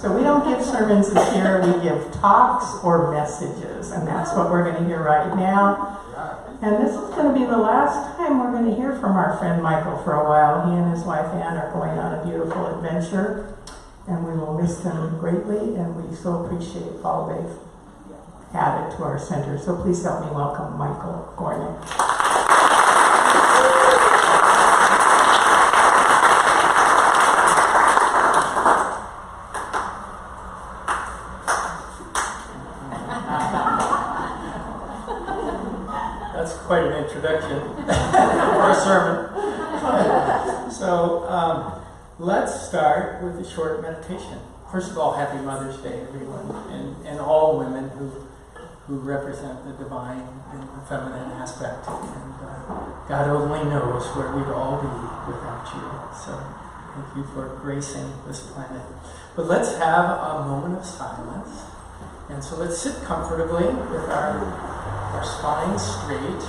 So we don't give sermons here, we give talks or messages, and that's what we're going to hear right now. And this is going to be the last time we're going to hear from our friend Michael for a while. He and his wife Ann are going on a beautiful adventure, and we will miss them greatly, and we so appreciate all they've added to our center. So please help me welcome Michael Gornik. Quite an introduction for a sermon. So let's start with a short meditation. First of all, happy Mother's Day, everyone, and all women who represent the divine and the feminine aspect. And God only knows where we'd all be without you. So thank you for gracing this planet. But let's have a moment of silence. And so let's sit comfortably with our spine straight.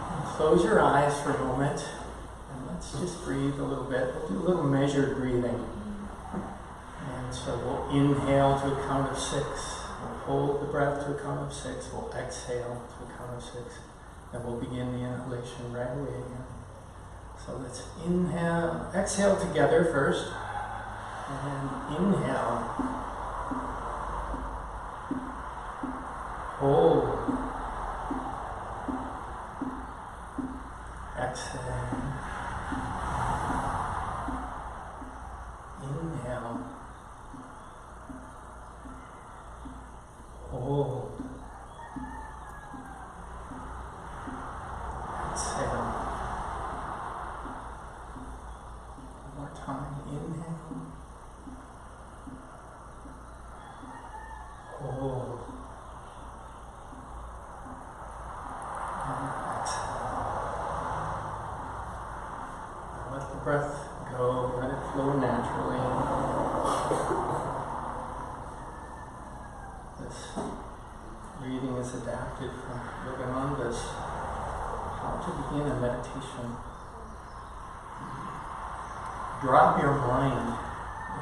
And close your eyes for a moment. And let's just breathe a little bit. We'll do a little measured breathing. And so we'll inhale to a count of 6. We'll hold the breath to a count of 6. We'll exhale to a count of 6. And we'll begin the inhalation right away again. So let's inhale, exhale together first. And inhale. Hold. Exhale. Inhale. Hold. Exhale. One more time. Inhale. Hold. Breath go, let it flow naturally. This reading is adapted from Yogananda's How to Begin a Meditation. Drop your mind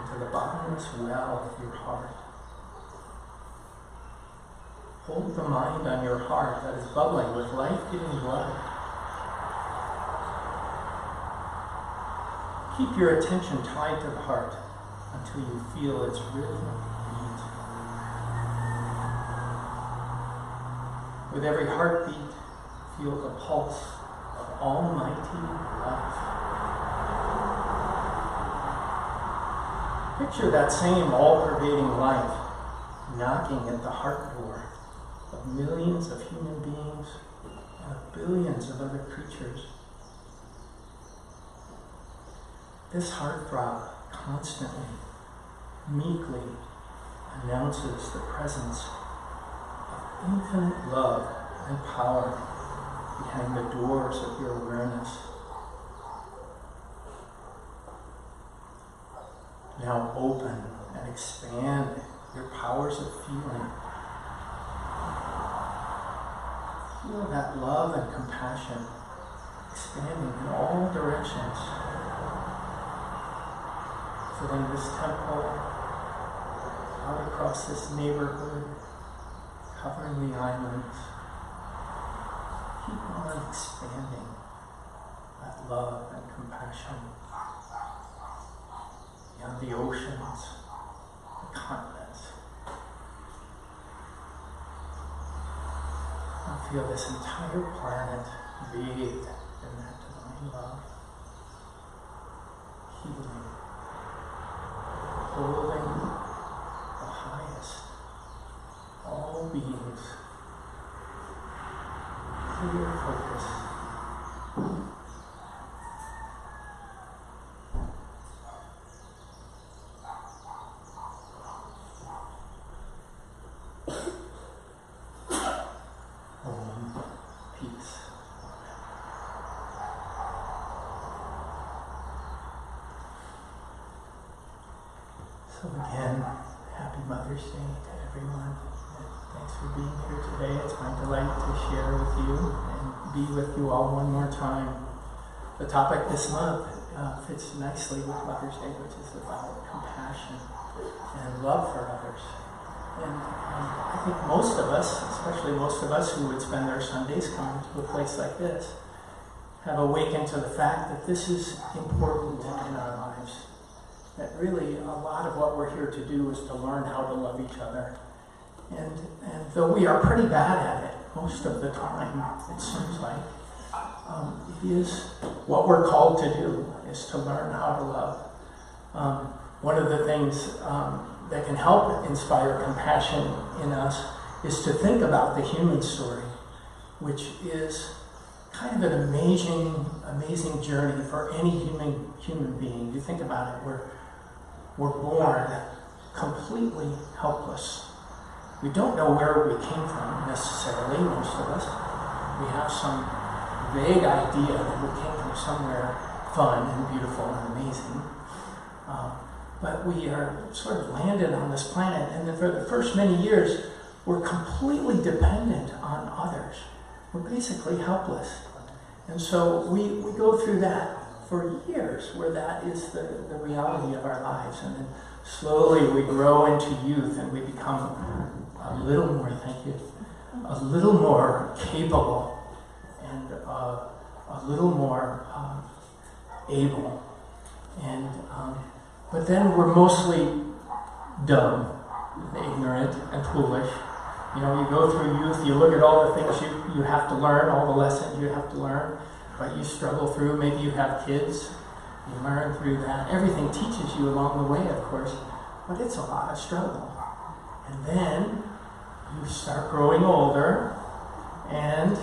into the bottomless well of your heart. Hold the mind on your heart that is bubbling with life-giving blood. Keep your attention tied to the heart until you feel its rhythmic beat. With every heartbeat, feel the pulse of almighty life. Picture that same all-pervading life knocking at the heart door of millions of human beings and of billions of other creatures. This heartthrob constantly, meekly announces the presence of infinite love and power behind the doors of your awareness. Now open and expand your powers of feeling. Feel that love and compassion expanding in all directions. Filling this temple, out across this neighborhood, covering the islands. Keep on expanding that love and compassion beyond the oceans, the continents. And feel this entire planet bathed in that divine love, healing. Holding the highest, all beings, clear focus. Peace. So again, happy Mother's Day to everyone. Thanks for being here today. It's my delight to share with you and be with you all one more time. The topic this month fits nicely with Mother's Day, which is about compassion and love for others. And I think most of us, especially most of us who would spend our Sundays coming to a place like this, have awakened to the fact that this is important in our lives. That really a lot of what we're here to do is to learn how to love each other. And though we are pretty bad at it most of the time, it seems like, it is what we're called to do, is to learn how to love. One of the things that can help inspire compassion in us is to think about the human story, which is kind of an amazing journey for any human being. You think about it, we're born completely helpless. We don't know where we came from necessarily, most of us. We have some vague idea that we came from somewhere fun and beautiful and amazing. But we are sort of landed on this planet, and then for the first many years, we're completely dependent on others. We're basically helpless. And so we go through that for years, where that is the reality of our lives. And then slowly we grow into youth, and we become a little more capable, and a little more able. And but then we're mostly dumb, ignorant, and foolish. You know, you go through youth, you look at all the things you have to learn, all the lessons you have to learn, but you struggle through. Maybe you have kids, you learn through that. Everything teaches you along the way, of course, but it's a lot of struggle. And then you start growing older, and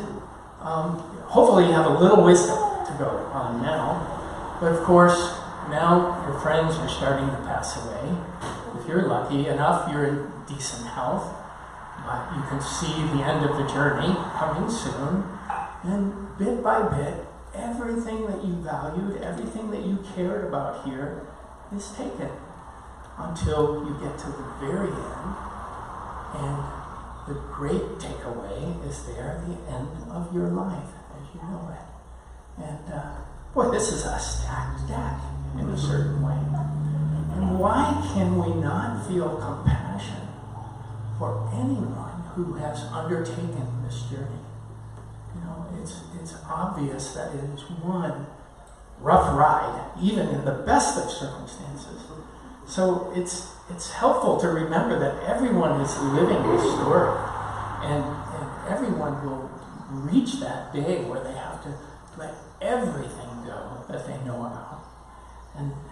hopefully you have a little wisdom to go on now. But of course, now your friends are starting to pass away. If you're lucky enough, you're in decent health. But you can see the end of the journey coming soon. And bit by bit, everything that you valued, everything that you cared about here is taken until you get to the very end. And the great takeaway is there, the end of your life as you know it. And boy, this is a stacked deck in a certain way. And why can we not feel compassion for anyone who has undertaken this journey? You know, it's obvious that it is one rough ride, even in the best of circumstances. So it's helpful to remember that everyone is living this story, and everyone will reach that day where they have to let everything go that they know about.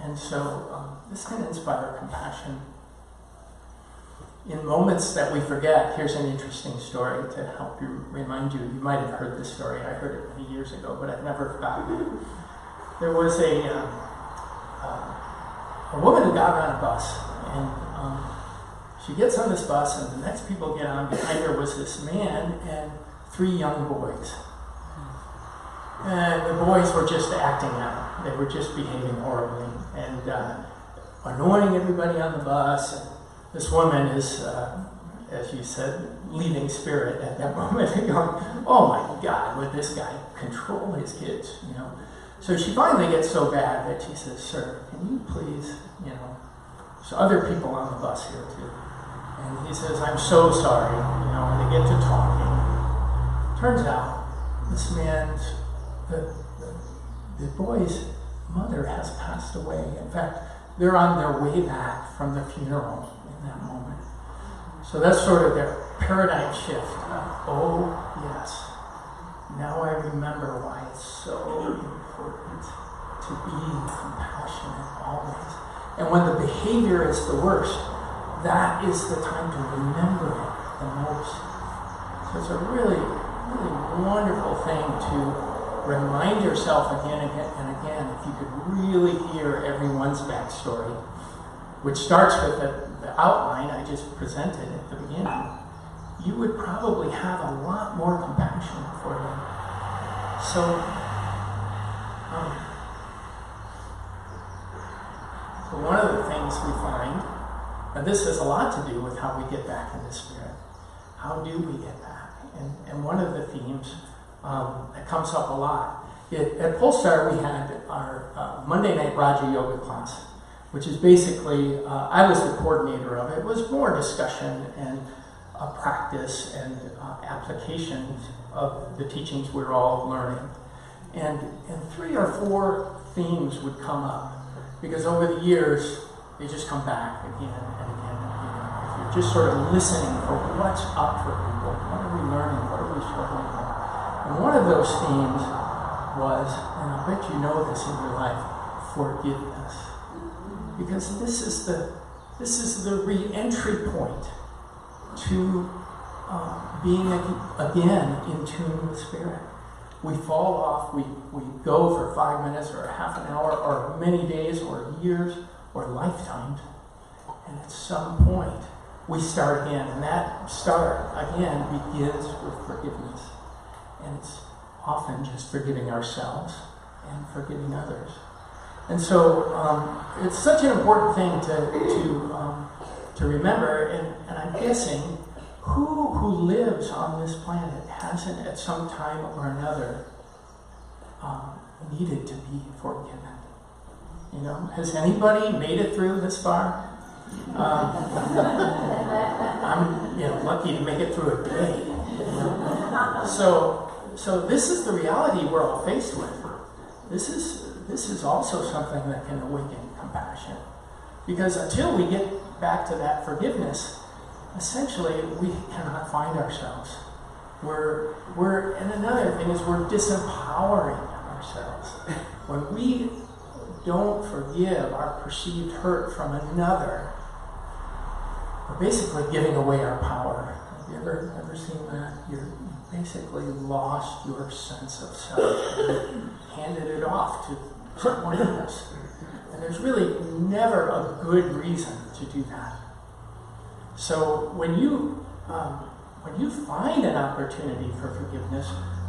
And so this can inspire compassion. In moments that we forget, here's an interesting story to help you, remind you. You might have heard this story. I heard it many years ago, but I've never forgotten it. There was a woman who got on a bus, and she gets on this bus, and the next people get on behind her was this man and 3 young boys. And the boys were just acting out. They were just behaving horribly and annoying everybody on the bus. And this woman is, as you said, leaving spirit at that moment, and going, "Oh my God, would this guy control his kids?" You know. So she finally gets so bad that she says, "Sir, can you please, you know, there's other people on the bus here too." And he says, "I'm so sorry," you know, and they get to talking. Turns out this man's, the boy's mother has passed away. In fact, they're on their way back from the funeral in that moment. So that's sort of their paradigm shift. Oh, yes. Now I remember why it's so important to be compassionate always. And when the behavior is the worst, that is the time to remember it the most. So it's a really, really wonderful thing to remind yourself again and again, if you could really hear everyone's backstory, which starts with the outline I just presented at the beginning, you would probably have a lot more compassion for them. So one of the things we find, and this has a lot to do with how we get back in the spirit. How do we get back? And one of the themes that comes up a lot. At Polestar, we had our Monday night Raja Yoga class, which is basically, I was the coordinator of it. It was more discussion and practice and application of the teachings we were all learning. And 3 or 4 themes would come up, because over the years, they just come back again and again and again. If you're just sort of listening for what's up for people, what are we learning, what are we struggling with? And one of those themes was, and I bet you know this in your life, forgiveness. Because this is the re-entry point to being again in tune with Spirit. We fall off, we go for 5 minutes or half an hour or many days or years or lifetimes, and at some point we start again, and that start again begins with forgiveness. And it's often just forgiving ourselves and forgiving others. And so it's such an important thing to remember, and I'm guessing who lives on this planet hasn't at some time or another needed to be forgiven. You know, has anybody made it through this far? I'm lucky to make it through a day. So this is the reality we're all faced with. This is also something that can awaken compassion. Because until we get back to that forgiveness, essentially we cannot find ourselves. And another thing is we're disempowering ourselves. When we don't forgive our perceived hurt from another, we're basically giving away our power. Have you ever seen that? You basically lost your sense of self and handed it off to someone else. And there's really never a good reason to do that. So when you find an opportunity for forgiveness,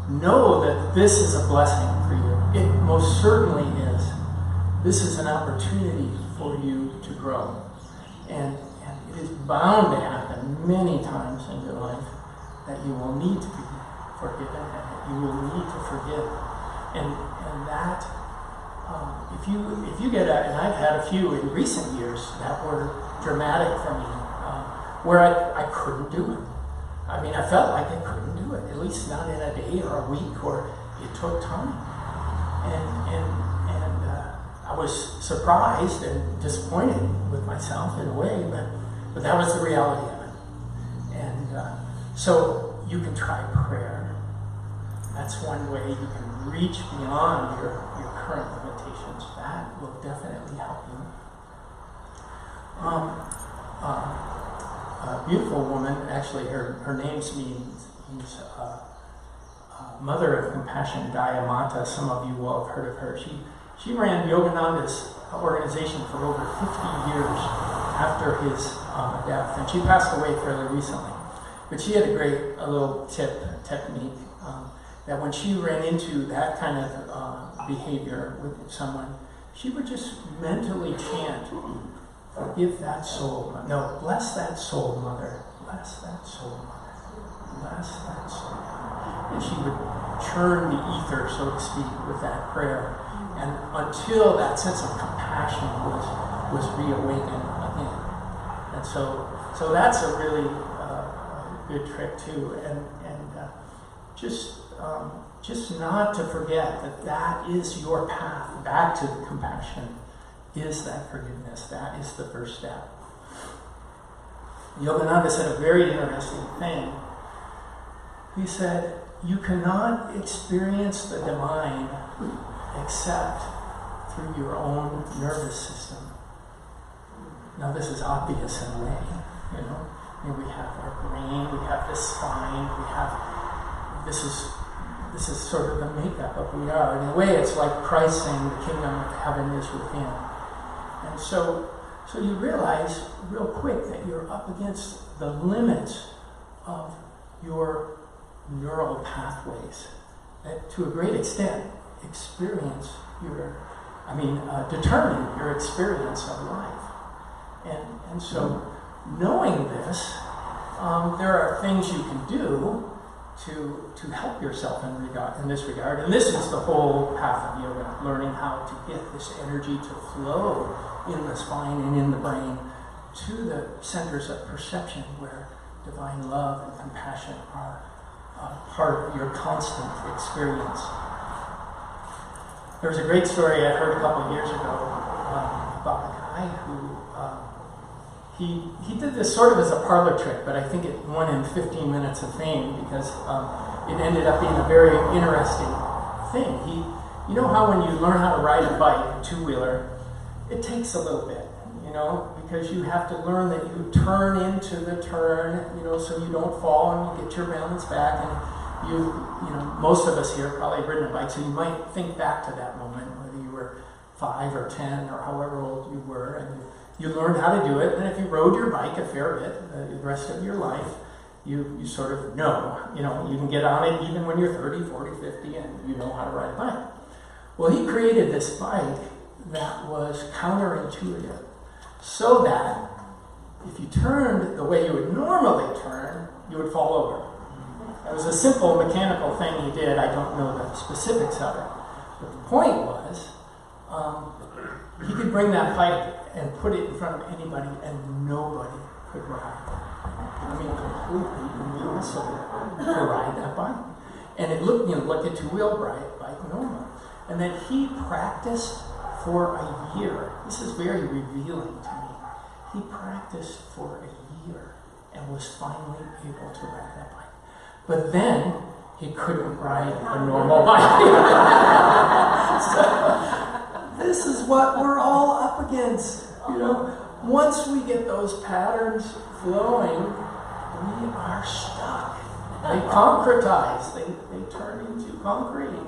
know that this is a blessing for you. It most certainly is. This is an opportunity for you to grow. And it is bound to happen many times in your life that you will need to be forgiven and that you will need to forgive. And that, if you get and I've had a few in recent years that were dramatic for me, where I couldn't do it. I mean, I felt like I couldn't do it, at least not in a day or a week, or it took time. And I was surprised and disappointed with myself in a way, but that was the reality of it. And so you can try prayer. That's one way you can reach beyond your current limitations. That will definitely help you. A beautiful woman, actually her name means Mother of Compassion, Dayamata. Some of you will have heard of her. She ran Yogananda's organization for over 50 years after his death, and she passed away fairly recently. But she had a great little technique that when she ran into that kind of behavior with someone, she would just mentally chant, "Forgive that soul. No, bless that soul, Mother. Bless that soul, Mother. Bless that soul." And she would churn the ether, so to speak, with that prayer, and until that sense of compassion was reawakened again. And so that's a really good trick too, and just not to forget that is your path back to compassion. Is that forgiveness. That is the first step. Yogananda said a very interesting thing. He said, you cannot experience the divine except through your own nervous system. Now this is obvious in a way, you know. I mean, we have our brain, we have the spine, this is sort of the makeup of who we are. In a way, it's like Christ saying the kingdom of heaven is within. And so you realize real quick that you're up against the limits of your neural pathways that to a great extent determine your experience of life. And so knowing this, there are things you can do to help yourself in this regard. And this is the whole path of yoga, learning how to get this energy to flow in the spine and in the brain to the centers of perception where divine love and compassion are part of your constant experience. There was a great story I heard a couple of years ago about a guy who he did this sort of as a parlor trick, but I think it won him 15 minutes of fame because it ended up being a very interesting thing. You know how when you learn how to ride a bike, a two-wheeler, it takes a little bit, because you have to learn that you turn into the turn, so you don't fall and you get your balance back. And most of us here probably have ridden a bike, so you might think back to that moment, whether you were 5 or 10 or however old you were, and you learned how to do it. And if you rode your bike a fair bit the rest of your life, you sort of know, you can get on it even when you're 30, 40, 50, and you know how to ride a bike. Well, he created this bike that was counterintuitive, so that if you turned the way you would normally turn, you would fall over. It was a simple mechanical thing he did. I don't know the specifics of it. But the point was, he could bring that bike and put it in front of anybody, and nobody could ride. I mean, completely impossible to ride that bike. And it looked, like a two-wheel bike normal. And then he practiced for a year. This is very revealing to me. He practiced for a year and was finally able to ride that bike. But then he couldn't ride a normal bike. So, this is what we're all up against. Once we get those patterns flowing, we are stuck. They concretize. They turn into concrete.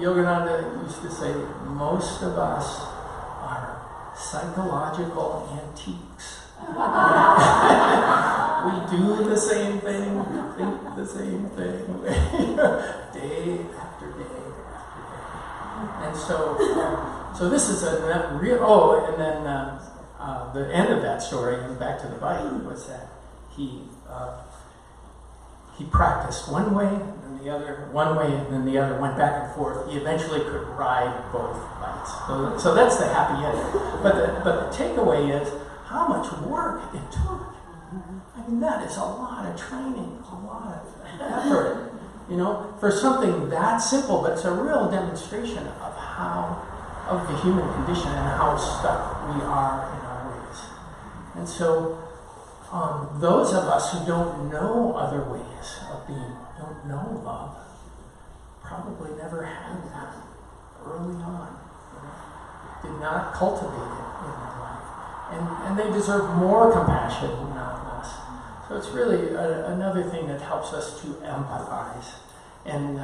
Yogananda used to say, most of us are psychological antiques. We do the same thing, think the same thing, day after day after day. And so this is a real. And then the end of that story, and back to the bike, was that he practiced one way, and then the other, one way, and then the other, went back and forth. He eventually could ride both bikes. So that's the happy end. But the takeaway is how much work it took. I mean, that is a lot of training, a lot of effort, for something that simple, but it's a real demonstration of the human condition and how stuck we are in our ways. And so, those of us who don't know other ways of being, don't know love, probably never had that early on, did not cultivate it in their life. And they deserve more compassion, not less. So it's really another thing that helps us to empathize. And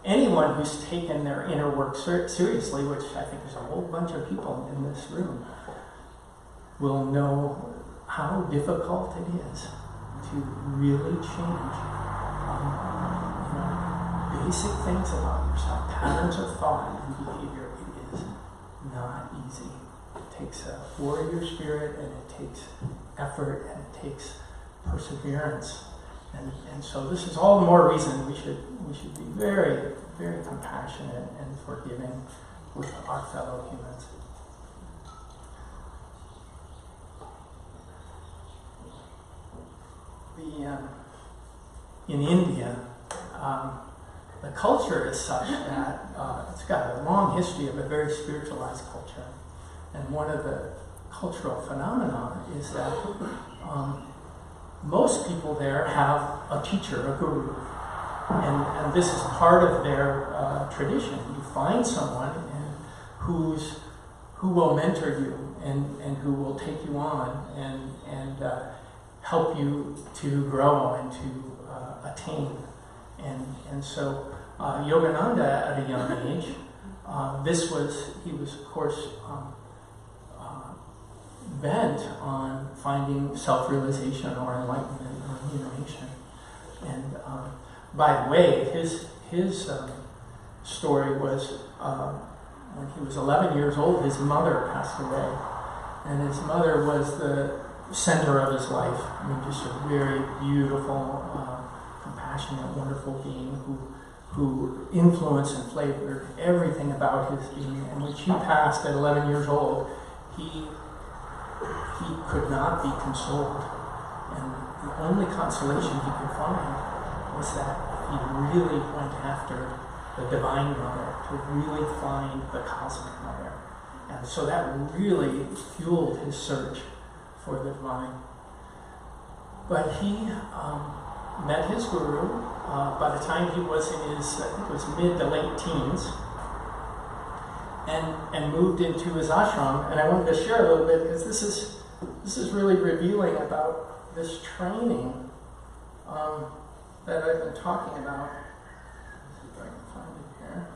anyone who's taken their inner work seriously, which I think there's a whole bunch of people in this room, will know how difficult it is to really change basic things about yourself, patterns of thought and behavior. It is not easy. It takes a warrior spirit, and it takes effort, and it takes perseverance. And so this is all the more reason we should be very, very compassionate and forgiving with our fellow humans. In India, the culture is such that it's got a long history of a very spiritualized culture. And one of the cultural phenomena is that most people there have a teacher, a guru. And this is part of their tradition. You find someone who will mentor you and who will take you on and help you to grow and to attain. And so Yogananda, at a young age, he was of course bent on finding self-realization or enlightenment or illumination. And by the way, his story was when he was 11 years old, his mother passed away. And his mother was the center of his life. I mean, just a very beautiful, compassionate compassionate, wonderful being who influenced and flavored everything about his being, and when she passed at 11 years old, he could not be consoled. And the only consolation he could find was that he really went after the Divine Mother, to really find the Cosmic Mother. And so that really fueled his search for the divine. But he met his guru by the time he was in his, I think it was mid to late teens, and moved into his ashram. And I wanted to share a little bit because this is really revealing about this training that I've been talking about. Let's see if I can find it here.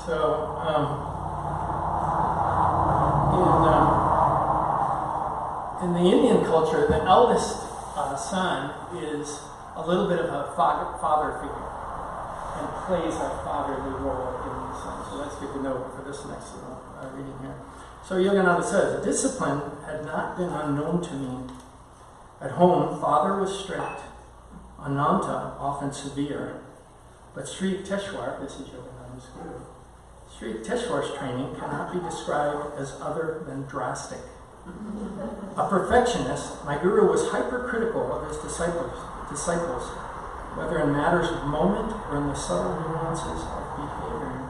So, in the Indian culture, the eldest son is a little bit of a father figure and plays a fatherly role in the son. So that's good to know for this next little reading here. So Yogananda says, "The discipline had not been unknown to me. At home, father was strict, Ananta often severe, but Sri Yukteswar, this is Yogananda's guru, Sri Yukteswar's training cannot be described as other than drastic. A perfectionist, my guru was hypercritical of his disciples, whether in matters of moment or in the subtle nuances of behavior.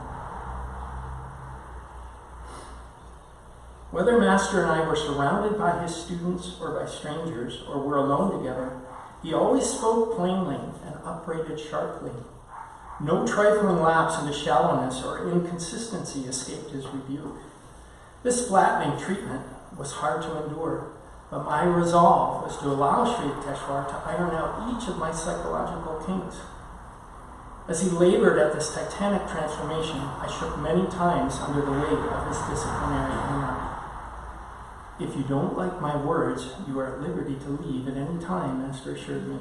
Whether Master and I were surrounded by his students or by strangers, or were alone together, he always spoke plainly and upbraided sharply. No trifling lapse into shallowness or inconsistency escaped his rebuke. This flattening treatment was hard to endure, but my resolve was to allow Sri Yukteswar to iron out each of my psychological kinks. As he labored at this titanic transformation, I shook many times under the weight of his disciplinary hammer. If you don't like my words, you are at liberty to leave at any time, Master assured me.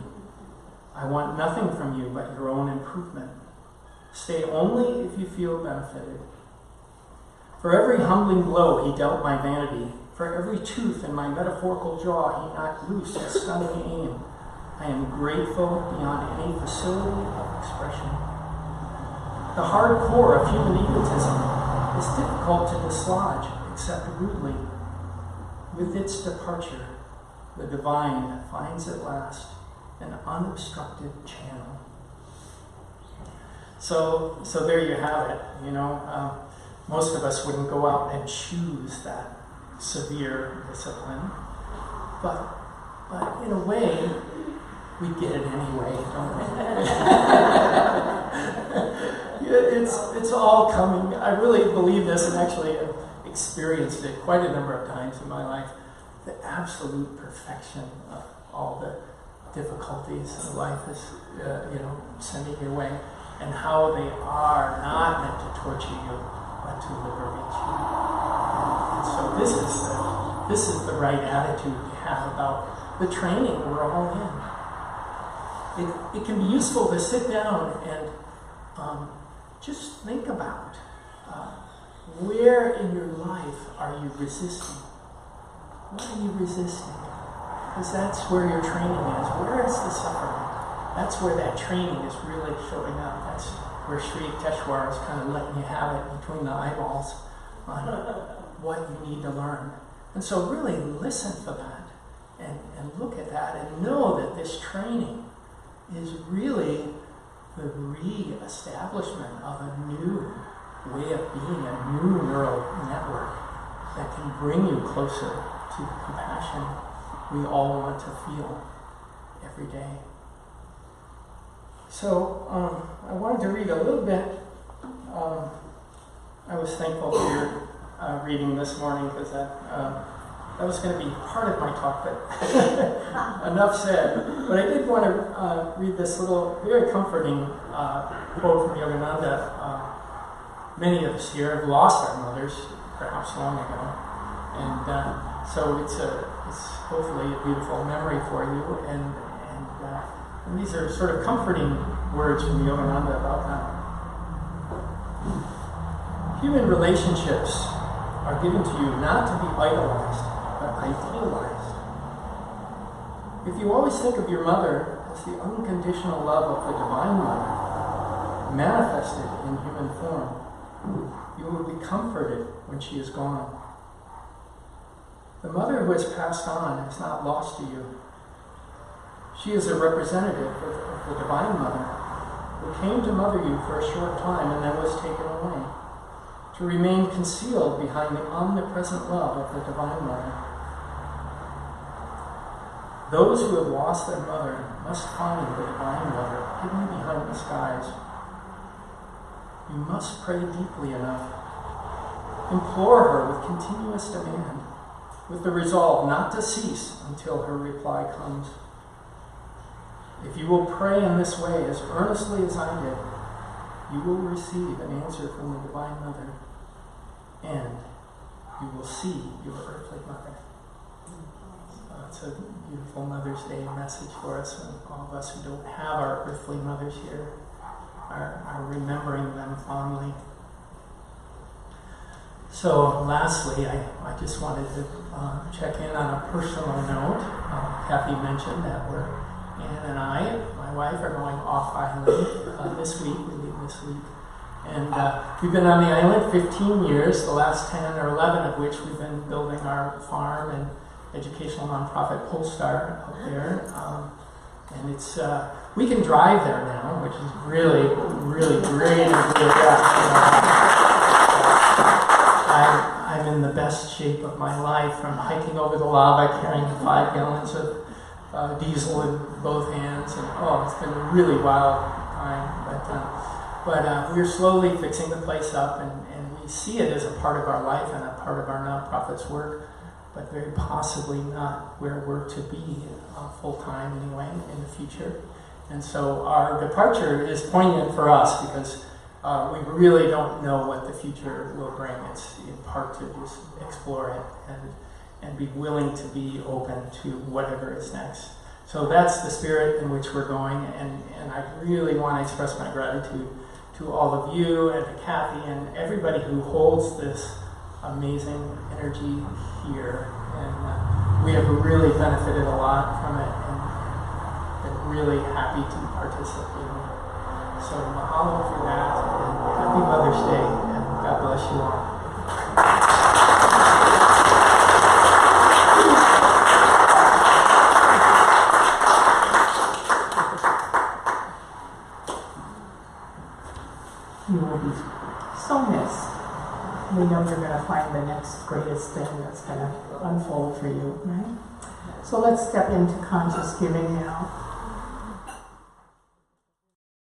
I want nothing from you but your own improvement. Stay only if you feel benefited. For every humbling blow he dealt my vanity, for every tooth in my metaphorical jaw he knocked loose with stunning aim, I am grateful beyond any facility of expression. The hard core of human egotism is difficult to dislodge, except rudely. With its departure, the divine finds at last an unobstructed channel. So there you have it. Most of us wouldn't go out and choose that severe discipline, but in a way, we get it anyway, don't we? It's all coming. I really believe this, and actually have experienced it quite a number of times in my life. The absolute perfection of all the difficulties that life is, sending your way, and how they are not meant to torture you, but to liberate you. And so this is the right attitude to have about the training we're all in. It can be useful to sit down and just think about where in your life are you resisting? What are you resisting? Because that's where your training is. Where is the suffering? That's where that training is really showing up. That's where Sri Yukteswar is kind of letting you have it between the eyeballs on what you need to learn. And so really listen for that and look at that and know that this training is really the re-establishment of a new way of being, a new neural network that can bring you closer to the compassion we all want to feel every day. So I wanted to read a little bit. I was thankful for your reading this morning because that was going to be part of my talk, but enough said. But I did want to read this little, very comforting quote from Yogananda. Many of us here have lost our mothers, perhaps long ago, and so it's hopefully a beautiful memory for you. And these are sort of comforting words from Yogananda about that. Human relationships are given to you not to be idolized, but idealized. If you always think of your mother as the unconditional love of the Divine Mother, manifested in human form, you will be comforted when she is gone. The mother who has passed on is not lost to you. She is a representative of the Divine Mother, who came to mother you for a short time and then was taken away, to remain concealed behind the omnipresent love of the Divine Mother. Those who have lost their mother must find the Divine Mother hidden behind the skies. You must pray deeply enough. Implore her with continuous demand, with the resolve not to cease until her reply comes. If you will pray in this way as earnestly as I did, you will receive an answer from the Divine Mother, and you will see your earthly mother. It's a beautiful Mother's Day message for us, and all of us who don't have our earthly mothers here are remembering them fondly. So lastly, I just wanted to check in on a personal note. Kathy mentioned that Ann and I, my wife, are going off island this week. We leave this week. And we've been on the island 15 years, the last 10 or 11 of which we've been building our farm and educational nonprofit Polestar up there. And it's we can drive there now, which is really, really great. I'm in the best shape of my life, from hiking over the lava, carrying 5 gallons of diesel in both hands, and it's been a really wild time. But we're slowly fixing the place up, and we see it as a part of our life and a part of our nonprofit's work, but very possibly not where we're to be full-time anyway in the future. And so our departure is poignant for us because we really don't know what the future will bring. It's in part to just explore it and be willing to be open to whatever is next. So that's the spirit in which we're going, and I really want to express my gratitude to all of you and to Kathy and everybody who holds this amazing energy here. And we have really benefited a lot from it and been really happy to participate. So mahalo for that, and happy Mother's Day, and God bless you all. You will be so missed. We know you're going to find the next greatest thing that's going to unfold for you, right? So let's step into conscious giving now.